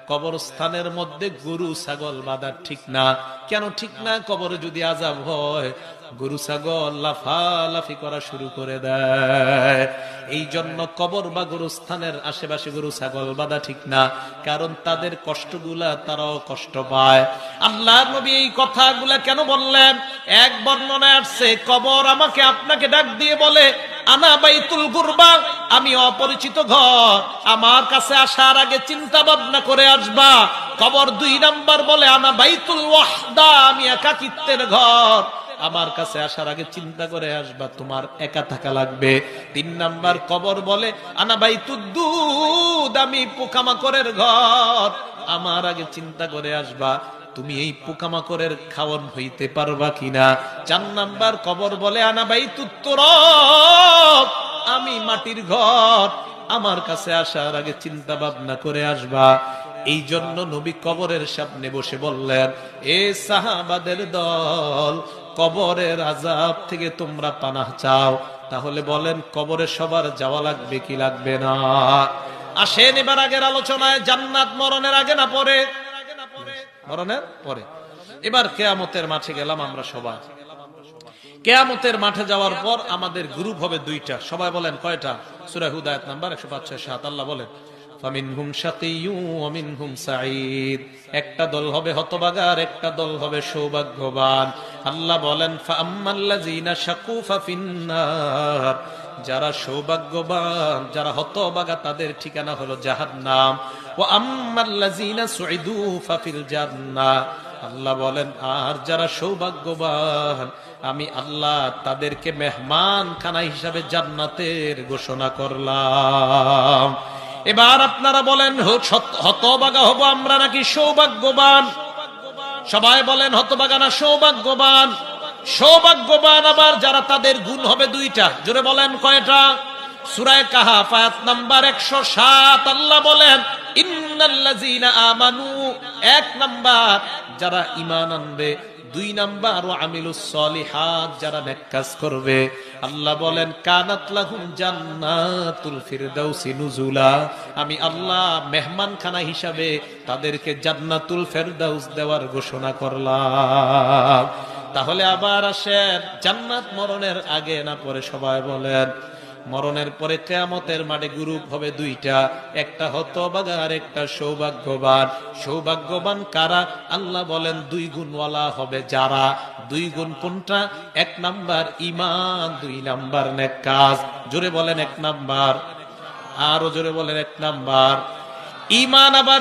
কবরস্থানের মধ্যে গরু ছাগল বাঁধা ঠিক না। কেন ঠিক না? কবরে যদি আযাব হয় গরু ছাগল লাফালাফি করা শুরু করে দেয়। এই জন্য কবর বা গরুস্থানের আশেপাশে গরু ছাগল বাঁধা ঠিক না, কারণ তাদের কষ্টগুলা তারাও কষ্ট পায়। আল্লাহর নবী এই কথাগুলা কেন বললেন? এক বর্ণনায় আসছে, কবর আমাকে আপনাকে ডাক দিয়ে বলে, আনা বাইতুল গুরবা, আমি অপরিচিত ঘর, আমার কাছে আসার আগে চিন্তা ভাবনা করে আসবা। কবর ২ নাম্বার বলে, আনা বাইতুল ওয়াহদা, আমি একাকিত্বের ঘর, আমার কাছে আসার আগে চিন্তা করে আসবা, তোমার একা থাকা লাগবে। ৩ নাম্বার কবর বলে, আনা বাইতুদ্দুদ, আমি পোকামাকড়ের ঘর, আমার আগে চিন্তা করে আসবা তুমি এই পোকামাকড়ের খাওয়ান হইতে পারবা কিনা। ৪ নাম্বার কবর বলে, আনা বাইতুত তুরাব, আমি মাটির ঘর, আমার কাছে আসার আগে চিন্তা ভাবনা করে আসবা। এই জন্য নবী কবরের সামনে বসে বললেন, এ সাহাবাদের দল, কবরের আযাব থেকে তোমরা পানাহ চাও, তাহলে বলেন কবরে সবার যাওয়া লাগবে কি লাগবে না? আসেন এবার আগের আলোচনায়, জান্নাত মরণের আগে না পরে? মরণের পরে। এবার কিয়ামতের মাঠে গেলাম আমরা সবাই। কিয়ামতের মাঠে যাওয়ার পর আমাদের গ্রুপ হবে 2টা। সবাই বলেন কয়টা? সূরা হুদ আয়াত নাম্বার 105-107 আল্লাহ বলেন, ফামিনহুম শাকিয়্যুন ওয়া মিনহুম সাঈদ, একটা দল হবে হতভাগা আর একটা দল হবে সৌভাগ্যবান। আল্লাহ বলেন, ফাআম্মাল্লাযীনা শাকু ফাফিন্নার, যারা সৌভাগ্যবান, যারা হতভাগা, তাদের ঠিকানা হলো জাহান্নাম। ওয়া আম্মাল্লাযীনা সুঈদু ফাফিল জান্নাহ, আল্লাহ বলেন, আর যারা সৌভাগ্যবান, আমি আল্লাহ তাদেরকে মেহমান খানা হিসাবে জান্নাতের ঘোষণা করলাম। এবার আপনারা বলেন, হতভাগা হব আমরা নাকি সৌভাগ্যবান? সবাই বলেন হতভাগা না সৌভাগ্যবান? সৌভাগ্যবান আবার যারা, তাদের গুণ হবে 2টা। জোরে বলেন কয়টা? সূরা কাহাফ আয়াত নাম্বার 107 আল্লাহ বলেন, ইন্নাল্লাযীনা আমানু, 1 নাম্বার যারা ঈমান আনবে, 2 নাম্বার ওয়া আমিলুস সলিহাত, যারা নেক কাজ করবে। আল্লাহ বলেন, কানাত লাহুম জান্নাতুল ফিরদাউসি নুজুলা, আমি আল্লাহ মেহমানখানা হিসাবে তাদেরকে জান্নাতুল ফেরদাউস দেওয়ার ঘোষণা করলাম। তাহলে আবার আসেন, জান্নাত মরণের আগে না পরে? সবাই বলেন। মরণের পরে কিয়ামতের মাঠে গ্রুপ হবে 2টা, একটা হতভাগা আর একটা সৌভাগ্যবান। সৌভাগ্যবান কারা? আল্লাহ বলেন 2 গুণওয়ালা হবে যারা। 2 গুণ কোনটা? 1 নাম্বার ঈমান, 2 নাম্বার নেক কাজ। জোরে বলেন 1 নাম্বার, আরো জোরে বলেন 1 নাম্বার ঈমান। আবার